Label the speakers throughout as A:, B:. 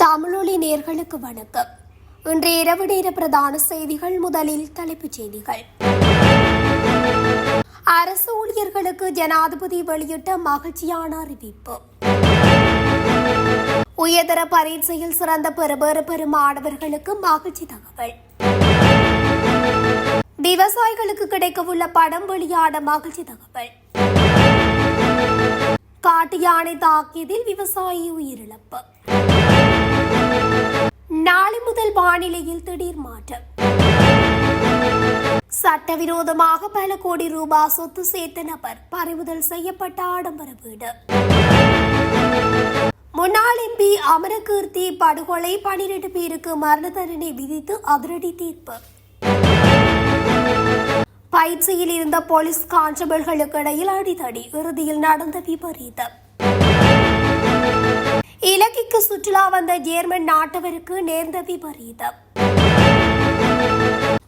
A: தமிழொலி நேயர்களுக்கு வணக்கம். இன்றைய இரவு நேர பிரதான செய்திகள். முதலில் தலைப்புச் செய்திகள். அரசு ஊழியர்களுக்கு ஜனாதிபதி வெளியிட்ட மகிழ்ச்சியான அறிவிப்பு. உயர்தர பரீட்சையில் சிறந்த பெறும் மாணவர்களுக்கு மகிழ்ச்சி தகவல். விவசாயிகளுக்கு கிடைக்கவுள்ள படம் வெளியான மகிழ்ச்சி தகவல். காட்டு யானை தாக்கியதில் விவசாயி உயிரிழப்பு. நாளை முதல் வானிலையில் திடீர் மாற்றம். சட்டவிரோதமாக பல கோடி ரூபாய் சொத்து சேர்த்த நபர் பறிமுதல் செய்யப்பட்ட ஆடம்பர வீடு. முன்னாள் எம்பி அமரகீர்த்தி படுகொலை 12 பேருக்கு மரண தண்டனை விதித்து அதிரடி தீர்ப்பு. பயிற்சியில் இருந்த போலீஸ் கான்ஸ்டபிள்களுக்கு இடையில் அடிதடி, இறுதியில் நடந்த விபரீதம். இலங்கைக்கு சுற்றுலா வந்த ஜேர்மன் நாட்டவருக்கு நேர்ந்த விபரீதம்.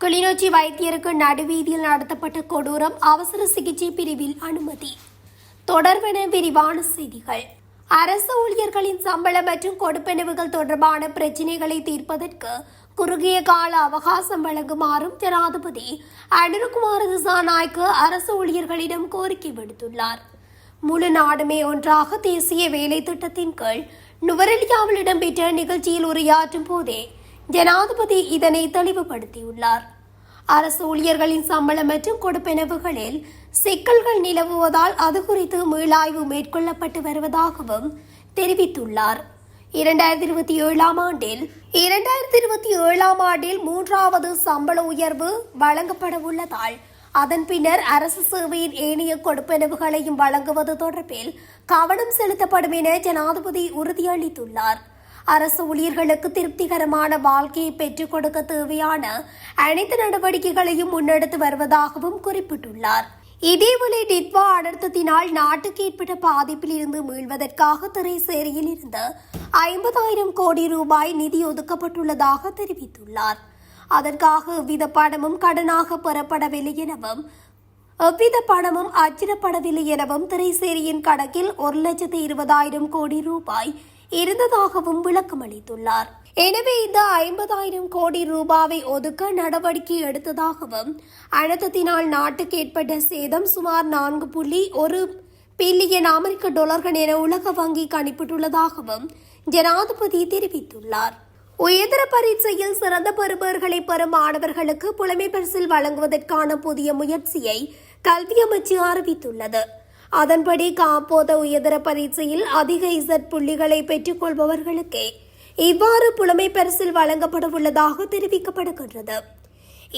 A: கிளிநொச்சி வைத்தியருக்கு நடுவீதியில் நடத்தப்பட்ட கொடூரம், அவசர சிகிச்சை பிரிவில் அனுமதி. தொடர்பென விரிவான செய்திகள். அரசு ஊழியர்களின் சம்பளம் மற்றும் கொடுப்பனவுகள் தொடர்பான பிரச்சினைகளை தீர்ப்பதற்கு குறுகிய கால அவகாசம் வழங்குமாறும் ஜனாதிபதி அனுரகுமார திசாநாயக்க அரசு ஊழியர்களிடம் கோரிக்கை விடுத்துள்ளார். முழு நாடுமே ஒன்றாக தேசிய வேலை திட்டத்தின் கீழ் நுவரெலியாவில் இடம்பெற்ற நிகழ்ச்சியில் உரையாற்றும் போதே ஜனாதிபதி இதனை தெளிவுபடுத்தியுள்ளார். அரசு ஊழியர்களின் சம்பளம் மற்றும் கொடுப்பனவுகளில் சிக்கல்கள் நிலவுவதால் அது குறித்து மீளாய்வு மேற்கொள்ளப்பட்டு வருவதாகவும் தெரிவித்துள்ளார். 2027 ஆண்டில் 3வது சம்பள உயர்வு வழங்கப்பட உள்ளதால் அதன் பின்னர் அரசு சேவையின் ஏனைய கொடுப்பனவுகளையும் வழங்குவது தொடர்பில் கவனம் செலுத்தப்படும் என ஜனாதிபதி உறுதியளித்துள்ளார். அரசு ஊழியர்களுக்கு திருப்திகரமான வாழ்க்கையை பெற்றுக் கொடுக்க தேவையான அனைத்து நடவடிக்கைகளையும் முன்னெடுத்து வருவதாகவும் குறிப்பிட்டுள்ளார். இதேவேளை டிட்வா அனர்த்தத்தினால் நாட்டுக்கு ஏற்பட்ட பாதிப்பில் இருந்து மீள்வதற்காக திரைசேரியில் இருந்து 50,000 கோடி ரூபாய் நிதி ஒதுக்கப்பட்டுள்ளதாக தெரிவித்துள்ளார். அதற்காக எவ்வித பணமும் கடனாக பெறப்படவில்லை எனவும் எவ்வித பணமும் அச்சிடப்படவில்லை எனவும் திரைசேரியின் கணக்கில் 1,20,000 கோடி ரூபாய் இருந்ததாகவும் விளக்கமளித்துள்ளார். எனவே இந்த 50,000 கோடி ரூபாவை ஒதுக்க நடவடிக்கை எடுத்ததாகவும் அனர்த்தத்தினால் நாட்டுக்கு ஏற்பட்ட சேதம் சுமார் 4.1 பில்லியன் அமெரிக்க டாலர்கள் என உலக வங்கி கணிப்பிட்டுள்ளதாகவும் ஜனாதிபதி தெரிவித்துள்ளார். உயர்தர பரீட்சையில் சிறந்த பெறுபவர்களை பெறும் மாணவர்களுக்கு புலமை பரிசில் வழங்குவதற்கான புதிய முயற்சியை கல்வி அமைச்சு அறிவித்துள்ளது. அதன்படி காப்போத உயர்தர பரீட்சையில் அதிக இசட் புள்ளிகளை பெற்றுக் கொள்பவர்களுக்கே இவ்வாறு புலமை பரிசில் வழங்கப்பட உள்ளதாக தெரிவிக்கப்படுகின்றது.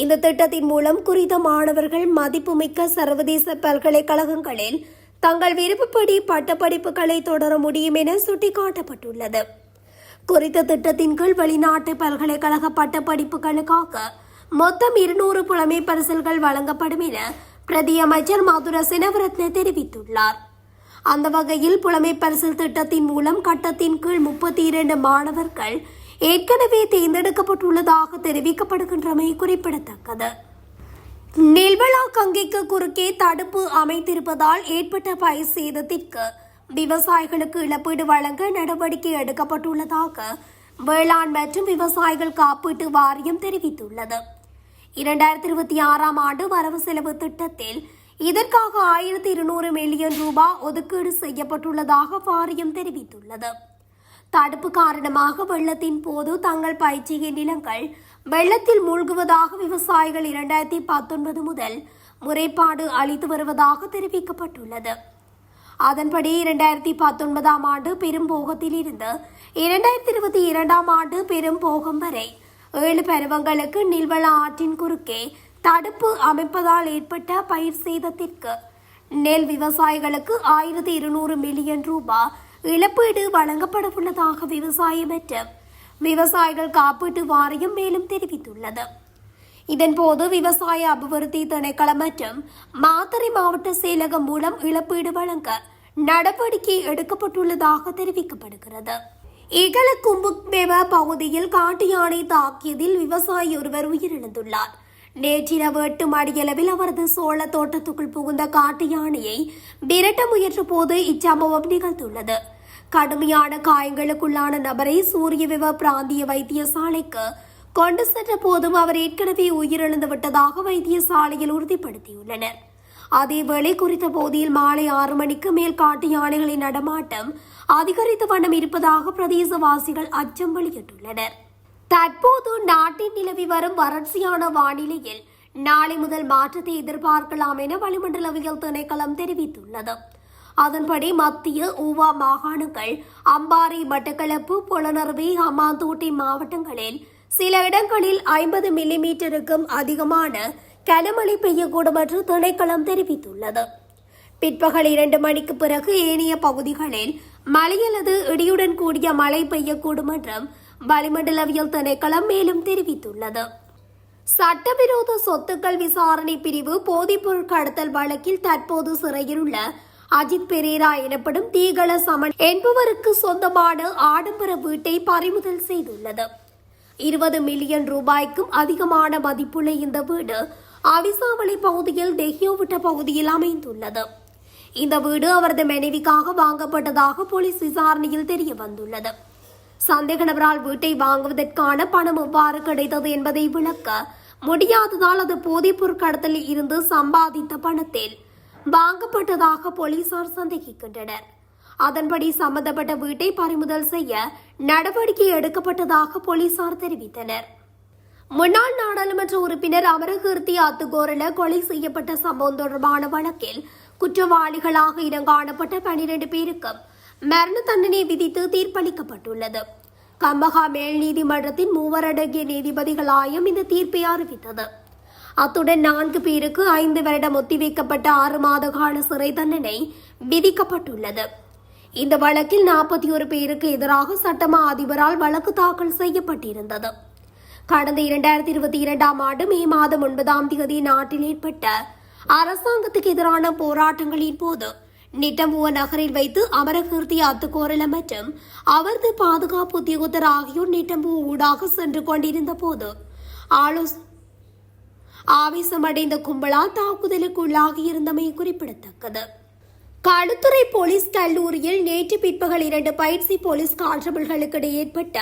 A: இந்த திட்டத்தின் மூலம் குறித்த மாணவர்கள் மதிப்புமிக்க சர்வதேச பல்கலைக்கழகங்களில் தங்கள் விருப்பப்படி பட்டப்படிப்புகளை தொடர முடியும் என சுட்டிக்காட்டப்பட்டுள்ளது. குறித்த திட்டத்தின் கீழ் வெளிநாட்டு பல்கலைக்கழக பட்டப்படிப்புகளுக்காக மொத்தம் 200 புலமை பரிசில்கள் வழங்கப்படும் என பிரதி அமைச்சர் மதுர செனவரத்ன தெரிவித்துள்ளார். அந்த வகையில் புலமை பரிசில் திட்டத்தின் மூலம் கட்டத்தின் கீழ் 32 மாணவர்கள் ஏற்கனவே தேர்ந்தெடுக்கப்பட்டுள்ளதாக தெரிவிக்கப்படுகின்றமை குறிப்பிடத்தக்கது. நெல்வளா கங்கைக்கு குறுக்கே தடுப்பு அமைத்திருப்பதால் ஏற்பட்ட பயிர் சேதத்திற்கு விவசாயிகளுக்கு இழப்பீடு வழங்க நடவடிக்கை எடுக்கப்பட்டுள்ளதாக வேளாண் மற்றும் விவசாயிகள் காப்பீட்டு வாரியம் தெரிவித்துள்ளது. 2026 ஆண்டு வரவு செலவு திட்டத்தில் இதற்காக 1,200 மில்லியன் ரூபாய் ஒதுக்கீடு செய்யப்பட்டுள்ளதாக வாரியம் தெரிவித்துள்ளது. தடுப்பு காரணமாக வெள்ளத்தின் போது தங்கள் பயிற்சிய நிலங்கள் வெள்ளத்தில் மூழ்குவதாக விவசாயிகள் 2019 முதல் முறைப்பாடு அளித்து வருவதாக தெரிவிக்கப்பட்டுள்ளது. அதன்படி 2019 ஆண்டு பெரும்போகத்தில் இருந்து 2022 ஆண்டு பெரும்போகம் வரை 7 பருவங்களுக்கு நில்வள ஆற்றின் குறுக்கே தடுப்பு அமைப்பதால் ஏற்பட்ட பயிர் சேதத்திற்கு நெல் விவசாயிகளுக்கு 1,200 மில்லியன் ரூபாய் இழப்பீடு வழங்கப்பட உள்ளதாக விவசாய மற்றும் விவசாயிகள் காப்பீட்டு வாரியம் மேலும் தெரிவித்துள்ளது. இதன்போது விவசாய அபிவிருத்தி திணைக்களம் மற்றும் மாத்தறை மாவட்ட செயலகம் மூலம் இழப்பீடு வழங்க நடவடிக்கை எடுக்கப்பட்டுள்ளதாக தெரிவிக்கப்படுகிறது. இகலகும்புக்பெவ பகுதியில் காட்டு யானை தாக்கியதில் விவசாயி ஒருவர் உயிரிழந்துள்ளார். நேற்றிரவு 8 மணியளவில் அவரது சோள தோட்டத்துக்குள் புகுந்த காட்டு யானையை விரட்ட முயன்ற போது இச்சம்பவம் நிகழ்ந்துள்ளது. கடுமையான காயங்களுக்குள்ளான நபரை சூரியவிவ பிராந்திய வைத்தியசாலைக்கு கொண்டு சென்ற போதும் அவர் ஏற்கனவே உயிரிழந்து விட்டதாக வைத்தியசாலையில் உறுதிப்படுத்தியுள்ளனர். அதேவேளை குறித்த பகுதியில் மாலை 6 மணிக்கு மேல் காட்டு யானைகளின் நடமாட்டம் அதிகரித்த வண்ணம் இருப்பதாக பிரதேசவாசிகள் அச்சம் வெளியிட்டுள்ளனர். தற்போது நாட்டில் நிலவி வரும் வறட்சியான வானிலையில் நாளை முதல் மாற்றத்தை எதிர்பார்க்கலாம் என வளிமண்டலவியல் திணைக்களம் தெரிவித்துள்ளது. அதன்படி மத்திய ஊவா மாகாணங்கள், அம்பாறை, மட்டக்களப்பு, பொலனறுவை, ஹம்பாந்தோட்டை மாவட்டங்களில் சில இடங்களில் 50 மில்லிமீட்டருக்கும் அதிகமான கனமழை பெய்யக்கூடும் என்று திணைக்களம் தெரிவித்துள்ளது. பிற்பகல் 2 மணிக்கு பிறகு ஏனைய பகுதிகளில் மழை அல்லது இடியுடன் கூடிய மழை பெய்யக்கூடும் என்றும் வளிமண்டலவியல் திணைக்களம் மேலும் தெரிவித்துள்ளது. சட்டவிரோத சொத்துக்கள் விசாரணை பிரிவு போதைப்பொருள் கடத்தல் வழக்கில் தற்போது சிறையில் உள்ள அஜித் பெரேரா எனப்படும் தீகள சமன் என்பவருக்கு சொந்தமான ஆடம்பர வீட்டை பறிமுதல் செய்துள்ளது. 20 மில்லியன் ரூபாய்க்கும் அதிகமான மதிப்புள்ள இந்த வீடு அவிசாவளி பகுதியில் தெஹியோவிட்ட பகுதியில் அமைந்துள்ளது. இந்த வீடு அவரது மனைவிக்காக வாங்கப்பட்டதாக போலீஸ் விசாரணையில் தெரிய வந்துள்ளது. சந்தேக நபரால் வீட்டை வாங்குவதற்கான பணம் எவ்வாறு கிடைத்தது என்பதை விளக்க முடியாததால் அது போதைப்பொருள் கடத்தலில் இருந்து சம்பாதித்த பணத்தில் வாங்கப்பட்டதாக போலீசார் சந்தேகிக்கின்றனர். அதன்படி சம்பந்தப்பட்ட வீட்டை பறிமுதல் செய்ய நடவடிக்கை எடுக்கப்பட்டதாக போலீசார் தெரிவித்தனர். முன்னாள் நாடாளுமன்ற உறுப்பினர் அமரகீர்த்தி அத்துக்கோரல கொலை செய்யப்பட்ட சம்பவம் தொடர்பான வழக்கில் குற்றவாளிகளாக இனங்காணப்பட்ட 12 பேருக்கும் மரண தண்டனை விதித்து தீர்ப்பளிக்கப்பட்டுள்ளது. கம்பஹா மேல் நீதிமன்றத்தின் 3 அடங்கிய நீதிபதிகள் ஆயம் இந்த தீர்ப்பை அறிவித்தது. அத்துடன் 4 பேருக்கு 5 வருடம் ஒத்திவைக்கப்பட்ட 6 மாத கால சிறை தண்டனை விதிக்கப்பட்டுள்ளது. இந்த வழக்கில் 41 பேருக்கு எதிராக சட்டமா அதிபரால் வழக்கு தாக்கல் செய்யப்பட்டிருந்தது. கடந்த 2022ஆம் ஆண்டு மே மாதம் 9ஆம் தேதி நாட்டில் ஏற்பட்ட அரசாங்கத்துக்கு எதிரான போராட்டங்களின் போது நிட்டம்புவ நகரில் வைத்து அமரகீர்த்தி அத்துக்கோரல மற்றும் அவரது பாதுகாப்பு உத்தியோகத்தர் ஆகியோர் நிட்டம்புவ ஊடாக சென்று கொண்டிருந்த போது ஆவேசமடைந்த கும்பலால் தாக்குதலுக்குள்ளாகியிருந்தமை குறிப்பிடத்தக்கது. களுத்துறை போலீஸ் கல்லூரியில் நேற்று பிற்பகல் 2 பயிற்சி போலீஸ் கான்ஸ்டபிள்களுக்கு ஏற்பட்ட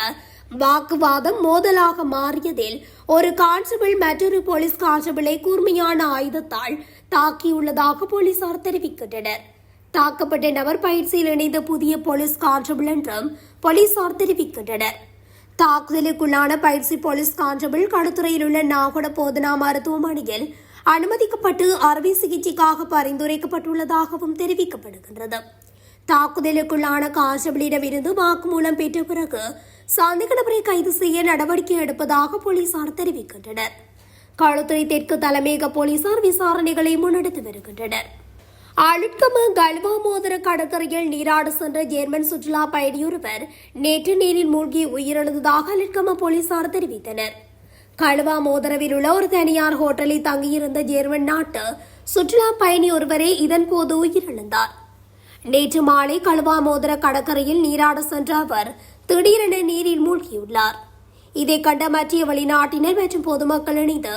A: வாக்குவாதம் மோதலாக மாறியதில் ஒரு கான்ஸ்டபிள் மற்றொரு போலீஸ் கான்ஸ்டபிளை கூர்மையான ஆயுதத்தால் தாக்கியுள்ளதாக போலீசார் தெரிவிக்கின்றனர். தாக்கப்பட்ட நபர் பயிற்சியில் இணைந்த புதிய போலீஸ் கான்ஸ்டபிள் என்றும் போலீசார் தெரிவிக்கின்றனர். தாக்குதலுக்குள்ளான பயிற்சி போலீஸ் கான்ஸ்டபிள் களுத்துறையில் உள்ள நாகொட போதனா மருத்துவமனையில் அனுமதிக்கப்பட்டு அறுவை சிகிச்சைக்காக பரிந்துரைக்கப்பட்டுள்ளதாகவும் தெரிவிக்கப்படுகின்றது. தாக்குதலுக்குள்ளான கான்ஸ்டபிளிடமிருந்து வாக்குமூலம் பெற்ற பிறகு சந்தேக நபரை கைது செய்ய நடவடிக்கை எடுப்பதாக போலீசார் தெரிவிக்கின்றனர். களுத்துறை தெற்கு தலைமையக போலீசார் விசாரணைகளை முன்னெடுத்து வருகின்றனர். அழுட்கம கல்வா மோதர கடற்கரையில் நீராட சென்ற ஜெர்மன் சுற்றுலா பயணியொருவர் நேற்று நீரில் மூழ்கி உயிரிழந்ததாக அழுட்கம போலீசார் தெரிவித்தனர். கழுவா மோதரவில் உள்ள ஒரு தனியார் ஹோட்டலில் தங்கியிருந்த ஜெர்மன் நாட்டு சுற்றுலா பயணி ஒருவரே இதன்போது உயிரிழந்தார். நேற்று மாலை கழுவா மோதர கடற்கரையில் நீராட சென்ற அவர் திடீரென நீரில் மூழ்கியுள்ளார். இதை கண்ட மற்ற வெளிநாட்டினர் மற்றும் பொதுமக்கள் இணைந்து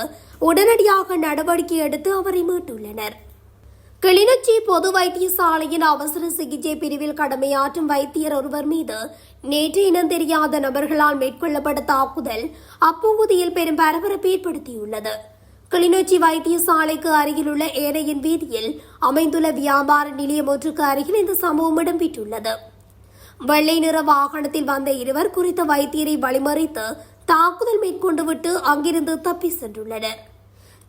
A: உடனடியாக நடவடிக்கை எடுத்து அவரை மீட்டுள்ளனர். கிளிநொச்சி பொது வைத்தியசாலையின் அவசர சிகிச்சை பிரிவில் கடமையாற்றும் வைத்தியர் ஒருவர் மீது நேற்று இனம் தெரியாத நபர்களால் மேற்கொள்ளப்பட்ட தாக்குதல் அப்பகுதியில் பெரும் பரபரப்பை ஏற்படுத்தியுள்ளது. கிளிநொச்சி வைத்தியசாலைக்கு அருகிலுள்ள ஏனையின் வீதியில் அமைந்துள்ள வியாபார நிலையம் ஒன்றுக்கு அருகில் இந்த சம்பவம் இடம்பெற்றுள்ளது. வெள்ளை நிற வாகனத்தில் வந்த இருவர் குறித்த வைத்தியரை வழிமறித்து தாக்குதல் மேற்கொண்டுவிட்டு அங்கிருந்து தப்பி சென்றுள்ளனர்.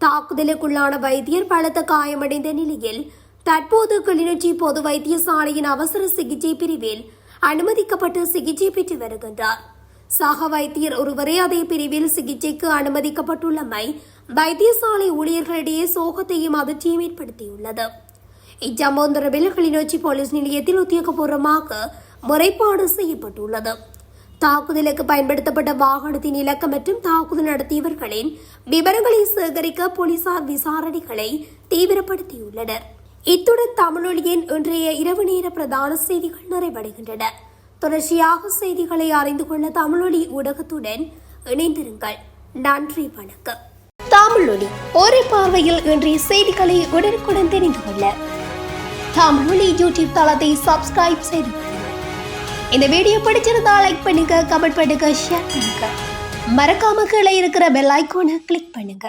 A: தாக்குதலுக்குள்ளான வைத்தியர் பலத்த காயமடைந்த நிலையில் தற்போது கிளிநொச்சி பொது வைத்தியசாலையின் அவசர சிகிச்சை பிரிவில் அனுமதிக்கப்பட்டு சிகிச்சை பெற்று வருகின்றார். சக வைத்தியர் ஒருவரே அதே பிரிவில் சிகிச்சைக்கு அனுமதிக்கப்பட்டுள்ளமை வைத்தியசாலை ஊழியர்களிடையே சோகத்தையும் அதிர்ச்சியும் ஏற்படுத்தியுள்ளது. இச்சம்பவம் தொடர்பில் கிளிநொச்சி போலீஸ் நிலையத்தில் உத்தியோகபூர்வமாக முறைப்பாடு செய்யப்பட்டுள்ளது. தாக்குதலுக்கு பயன்படுத்தப்பட்ட வாகனத்தின் இலக்கம் மற்றும் தாக்குதல் நடத்தியவர்களின் விவரங்களை சேகரிக்க போலீசார் விசாரணைகளை தீவிரப்படுத்தியுள்ளனர். இத்துடன் தமிழொலியின் இன்றைய இரவு நேர பிரதான செய்திகள் நிறைவடைகின்றன. தொடர்ச்சியாக செய்திகளை அறிந்து கொள்ள தமிழொலி ஊடகத்துடன் இணைந்திருங்கள். நன்றி, வணக்கம். தமிழொலி ஒரே பார்வையில் இன்றைய செய்திகளை உடனுக்குடன் தெரிந்து கொள்ள தமிழொலி யூடியூப் தளத்தை சப்ஸ்கிரைப் செய்து இந்த வீடியோ பிடிச்சிருந்தா லைக் பண்ணுங்க, கமெண்ட் பண்ணுங்க, ஷேர் பண்ணுங்க. மறக்காம கீழே இருக்கிற பெல் ஐகானை கிளிக் பண்ணுங்க.